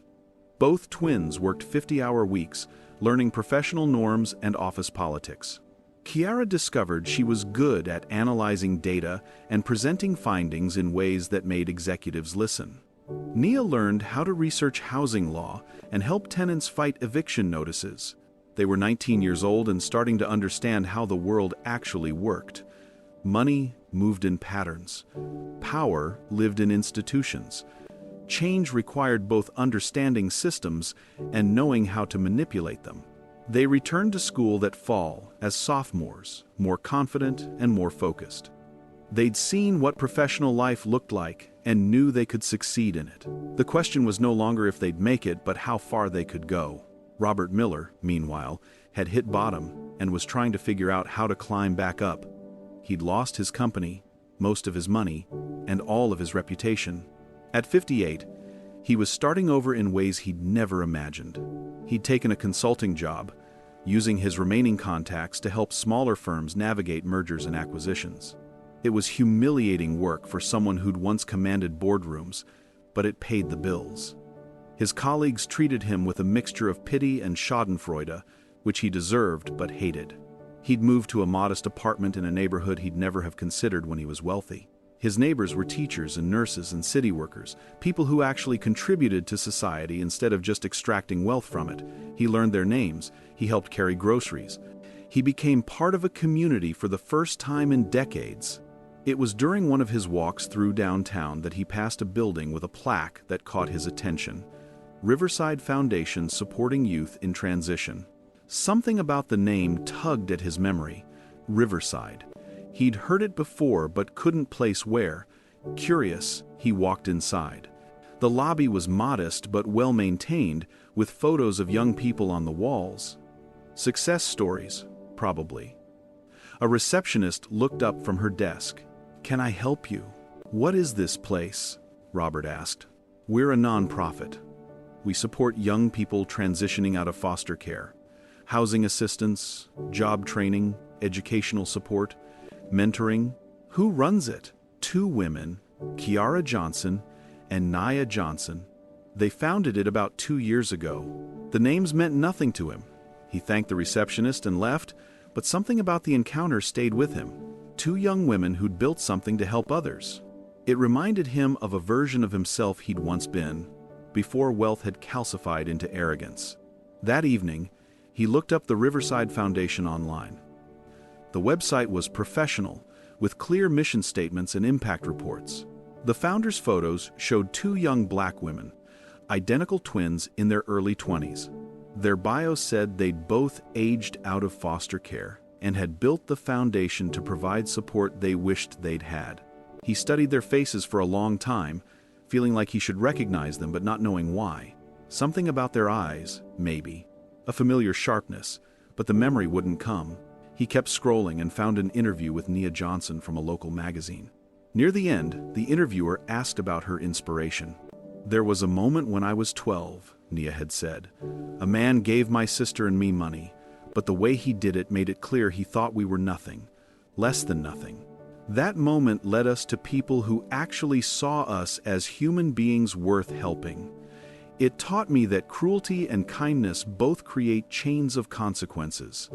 Both twins worked 50-hour weeks, learning professional norms and office politics. Kiara discovered she was good at analyzing data and presenting findings in ways that made executives listen. Nia learned how to research housing law and help tenants fight eviction notices. They were 19 years old and starting to understand how the world actually worked. Money moved in patterns. Power lived in institutions. Change required both understanding systems and knowing how to manipulate them. They returned to school that fall as sophomores, more confident and more focused. They'd seen what professional life looked like and knew they could succeed in it. The question was no longer if they'd make it, but how far they could go. Robert Miller, meanwhile, had hit bottom and was trying to figure out how to climb back up. He'd lost his company, most of his money, and all of his reputation. At 58, he was starting over in ways he'd never imagined. He'd taken a consulting job, using his remaining contacts to help smaller firms navigate mergers and acquisitions. It was humiliating work for someone who'd once commanded boardrooms, but it paid the bills. His colleagues treated him with a mixture of pity and schadenfreude, which he deserved but hated. He'd moved to a modest apartment in a neighborhood he'd never have considered when he was wealthy. His neighbors were teachers and nurses and city workers, people who actually contributed to society instead of just extracting wealth from it. He learned their names. He helped carry groceries. He became part of a community for the first time in decades. It was during one of his walks through downtown that he passed a building with a plaque that caught his attention. Riverside Foundation Supporting Youth in Transition. Something about the name tugged at his memory. Riverside. He'd heard it before but couldn't place where. Curious, he walked inside. The lobby was modest but well-maintained, with photos of young people on the walls. Success stories, probably. A receptionist looked up from her desk. "Can I help you?" "What is this place?" Robert asked. "We're a nonprofit. we support young people transitioning out of foster care. Housing assistance, job training, educational support, mentoring. Who runs it? Two women, Kiara Johnson and Nia Johnson. They founded it about 2 years ago. The names meant nothing to him. He thanked the receptionist and left, but something about the encounter stayed with him. Two young women who'd built something to help others. It reminded him of a version of himself he'd once been, before wealth had calcified into arrogance. That evening, he looked up the Riverside Foundation online. The website was professional, with clear mission statements and impact reports. The founders' photos showed two young black women, identical twins in their early 20s. Their bios said they'd both aged out of foster care and had built the foundation to provide support they wished they'd had. He studied their faces for a long time, feeling like he should recognize them but not knowing why. Something about their eyes, maybe. A familiar sharpness, but the memory wouldn't come. He kept scrolling and found an interview with Nia Johnson from a local magazine. Near the end, the interviewer asked about her inspiration. "There was a moment when I was 12, Nia had said. A man gave my sister and me money, but the way he did it made it clear he thought we were nothing, less than nothing. That moment led us to people who actually saw us as human beings worth helping. It taught me that cruelty and kindness both create chains of consequences.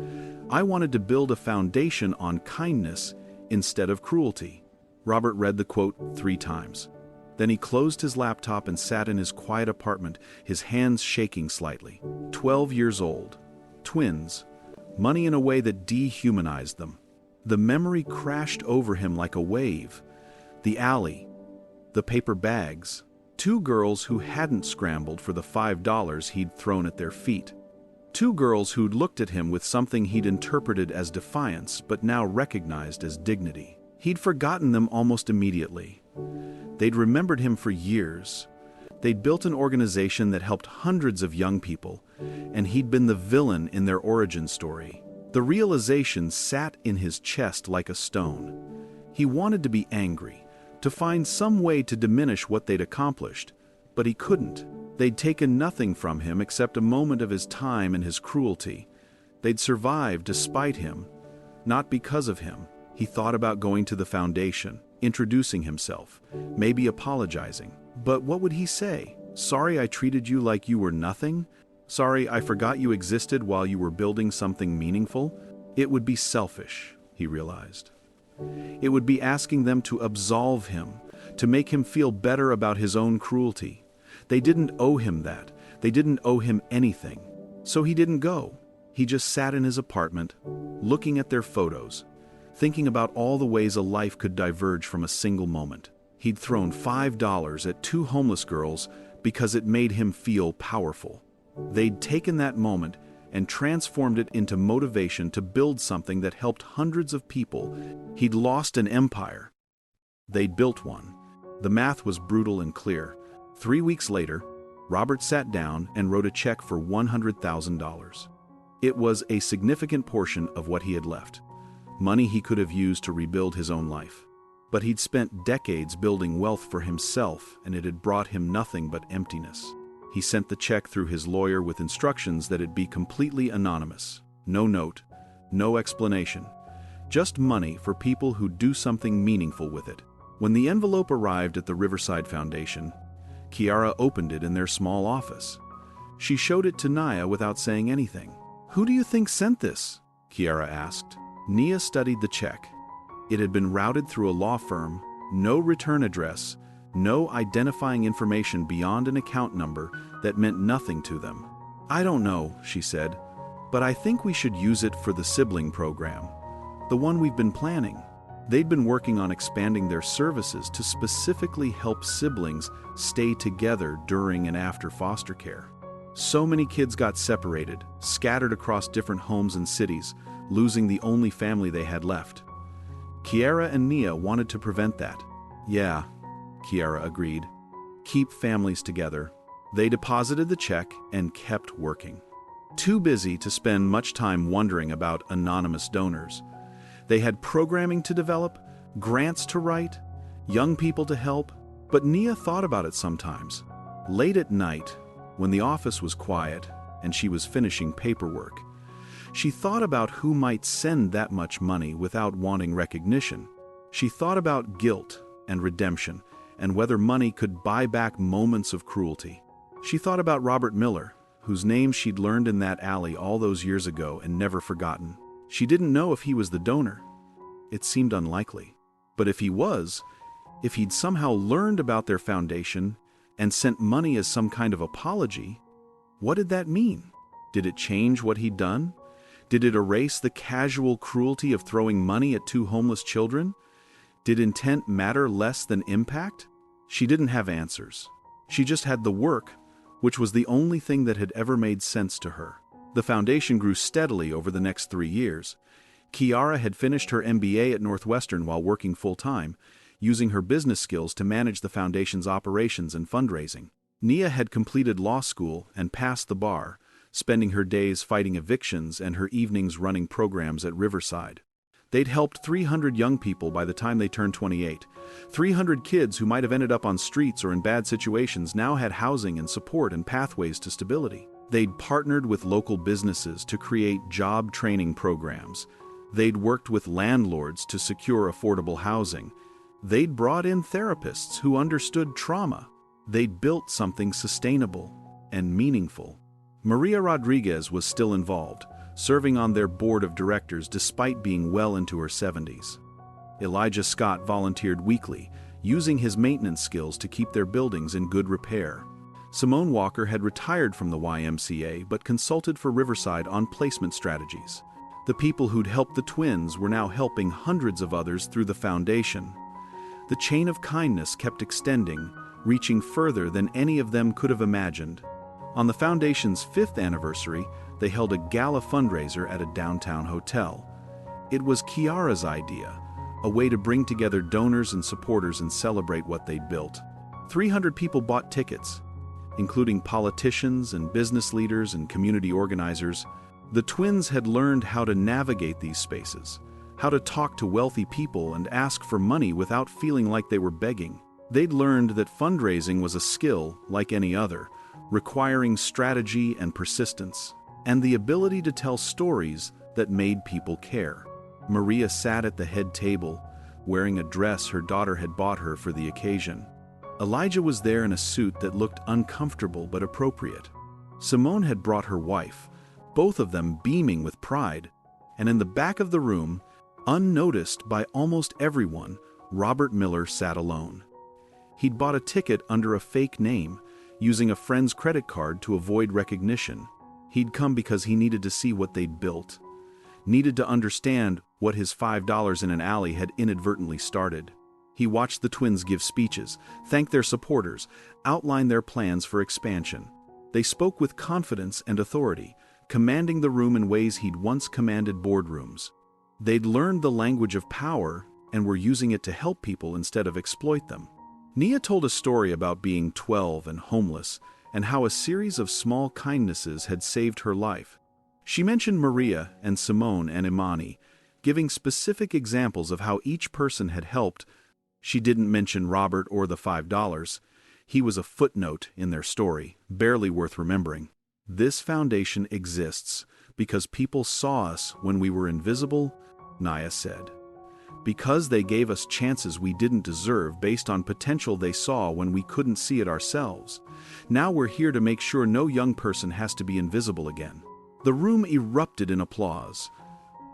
I wanted to build a foundation on kindness instead of cruelty." Robert read the quote 3 times. Then he closed his laptop and sat in his quiet apartment, his hands shaking slightly. 12 years old. Twins. Money in a way that dehumanized them. The memory crashed over him like a wave. The alley. The paper bags. 2 girls who hadn't scrambled for the $5 he'd thrown at their feet. 2 girls who'd looked at him with something he'd interpreted as defiance but now recognized as dignity. He'd forgotten them almost immediately. They'd remembered him for years. They'd built an organization that helped hundreds of young people, and he'd been the villain in their origin story. The realization sat in his chest like a stone. He wanted to be angry, to find some way to diminish what they'd accomplished, but he couldn't. They'd taken nothing from him except a moment of his time and his cruelty. They'd survived despite him, not because of him. He thought about going to the foundation, introducing himself, maybe apologizing. But what would he say? "Sorry I treated you like you were nothing? Sorry I forgot you existed while you were building something meaningful?" It would be selfish, he realized. It would be asking them to absolve him, to make him feel better about his own cruelty. They didn't owe him that. They didn't owe him anything. So he didn't go. He just sat in his apartment, looking at their photos, thinking about all the ways a life could diverge from a single moment. He'd thrown $5 at 2 homeless girls because it made him feel powerful. They'd taken that moment and transformed it into motivation to build something that helped hundreds of people. He'd lost an empire. They'd built one. The math was brutal and clear. 3 weeks later, Robert sat down and wrote a check for $100,000. It was a significant portion of what he had left. Money he could have used to rebuild his own life. But he'd spent decades building wealth for himself, and it had brought him nothing but emptiness. He sent the check through his lawyer with instructions that it be completely anonymous. No note, no explanation. Just money for people who do something meaningful with it. When the envelope arrived at the Riverside Foundation, Kiara opened it in their small office. She showed it to Nia without saying anything. "Who do you think sent this?" Kiara asked. Nia studied the check. It had been routed through a law firm, no return address, no identifying information beyond an account number that meant nothing to them. "I don't know," she said, "but I think we should use it for the sibling program, the one we've been planning." They'd been working on expanding their services to specifically help siblings stay together during and after foster care. So many kids got separated, scattered across different homes and cities, losing the only family they had left. Kiara and Nia wanted to prevent that. "Yeah," Kiara agreed. "Keep families together." They deposited the check and kept working. Too busy to spend much time wondering about anonymous donors. They had programming to develop, grants to write, young people to help, but Nia thought about it sometimes. Late at night, when the office was quiet and she was finishing paperwork. She thought about who might send that much money without wanting recognition. She thought about guilt and redemption, and whether money could buy back moments of cruelty. She thought about Robert Miller, whose name she'd learned in that alley all those years ago and never forgotten. She didn't know if he was the donor. It seemed unlikely. But if he was, if he'd somehow learned about their foundation and sent money as some kind of apology, what did that mean? Did it change what he'd done? Did it erase the casual cruelty of throwing money at two homeless children? Did intent matter less than impact? She didn't have answers. She just had the work, which was the only thing that had ever made sense to her. The foundation grew steadily over the next 3 years. Kiara had finished her MBA at Northwestern while working full-time, using her business skills to manage the foundation's operations and fundraising. Nia had completed law school and passed the bar, spending her days fighting evictions and her evenings running programs at Riverside. They'd helped 300 young people by the time they turned 28. 300 kids who might have ended up on streets or in bad situations now had housing and support and pathways to stability. They'd partnered with local businesses to create job training programs. They'd worked with landlords to secure affordable housing. They'd brought in therapists who understood trauma. They'd built something sustainable and meaningful. Maria Rodriguez was still involved, serving on their board of directors despite being well into her 70s. Elijah Scott volunteered weekly, using his maintenance skills to keep their buildings in good repair. Simone Walker had retired from the YMCA but consulted for Riverside on placement strategies. The people who'd helped the twins were now helping hundreds of others through the foundation. The chain of kindness kept extending, reaching further than any of them could have imagined. On the foundation's 5th anniversary, they held a gala fundraiser at a downtown hotel. It was Kiara's idea, a way to bring together donors and supporters and celebrate what they'd built. 300 people bought tickets, including politicians and business leaders and community organizers. The twins had learned how to navigate these spaces, how to talk to wealthy people and ask for money without feeling like they were begging. They'd learned that fundraising was a skill like any other, requiring strategy and persistence, and the ability to tell stories that made people care. Maria sat at the head table, wearing a dress her daughter had bought her for the occasion. Elijah was there in a suit that looked uncomfortable but appropriate. Simone had brought her wife, both of them beaming with pride, and in the back of the room, unnoticed by almost everyone, Robert Miller sat alone. He'd bought a ticket under a fake name, using a friend's credit card to avoid recognition. He'd come because he needed to see what they'd built, needed to understand what his $5 in an alley had inadvertently started. He watched the twins give speeches, thank their supporters, outline their plans for expansion. They spoke with confidence and authority, commanding the room in ways he'd once commanded boardrooms. They'd learned the language of power and were using it to help people instead of exploit them. Nia told a story about being 12 and homeless and how a series of small kindnesses had saved her life. She mentioned Maria and Simone and Imani, giving specific examples of how each person had helped. She didn't mention Robert or the $5. He was a footnote in their story, barely worth remembering. This foundation exists because people saw us when we were invisible, Nia said. Because they gave us chances we didn't deserve based on potential they saw when we couldn't see it ourselves. Now we're here to make sure no young person has to be invisible again. The room erupted in applause.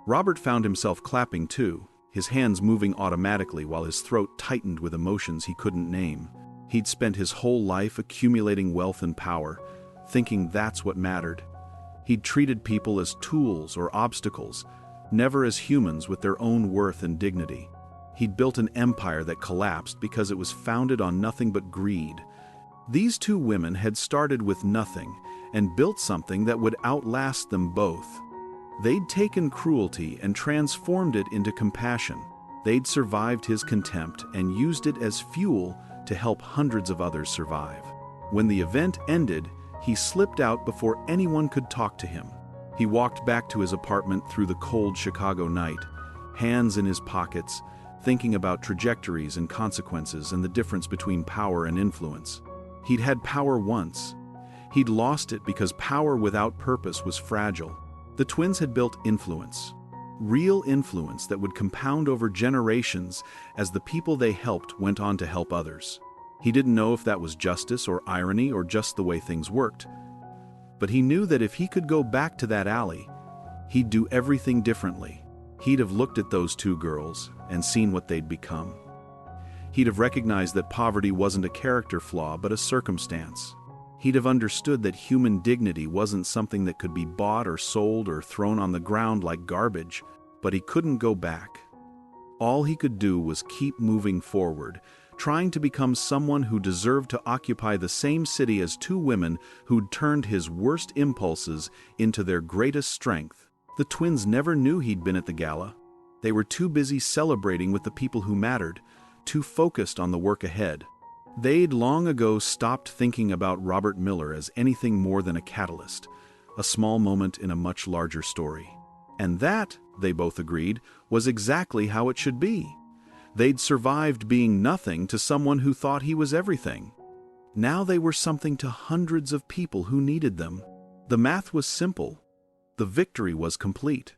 Robert found himself clapping too, his hands moving automatically while his throat tightened with emotions he couldn't name. He'd spent his whole life accumulating wealth and power, thinking that's what mattered. He'd treated people as tools or obstacles, never as humans with their own worth and dignity. He'd built an empire that collapsed because it was founded on nothing but greed. These two women had started with nothing and built something that would outlast them both. They'd taken cruelty and transformed it into compassion. They'd survived his contempt and used it as fuel to help hundreds of others survive. When the event ended, he slipped out before anyone could talk to him. He walked back to his apartment through the cold Chicago night, hands in his pockets, thinking about trajectories and consequences and the difference between power and influence. He'd had power once. He'd lost it because power without purpose was fragile. The twins had built influence. Real influence that would compound over generations as the people they helped went on to help others. He didn't know if that was justice or irony or just the way things worked. But he knew that if he could go back to that alley, he'd do everything differently. He'd have looked at those two girls and seen what they'd become. He'd have recognized that poverty wasn't a character flaw but a circumstance. He'd have understood that human dignity wasn't something that could be bought or sold or thrown on the ground like garbage, but he couldn't go back. All he could do was keep moving forward, trying to become someone who deserved to occupy the same city as two women who'd turned his worst impulses into their greatest strength. The twins never knew he'd been at the gala. They were too busy celebrating with the people who mattered, too focused on the work ahead. They'd long ago stopped thinking about Robert Miller as anything more than a catalyst, a small moment in a much larger story. And that, they both agreed, was exactly how it should be. They'd survived being nothing to someone who thought he was everything. Now they were something to hundreds of people who needed them. The math was simple. The victory was complete.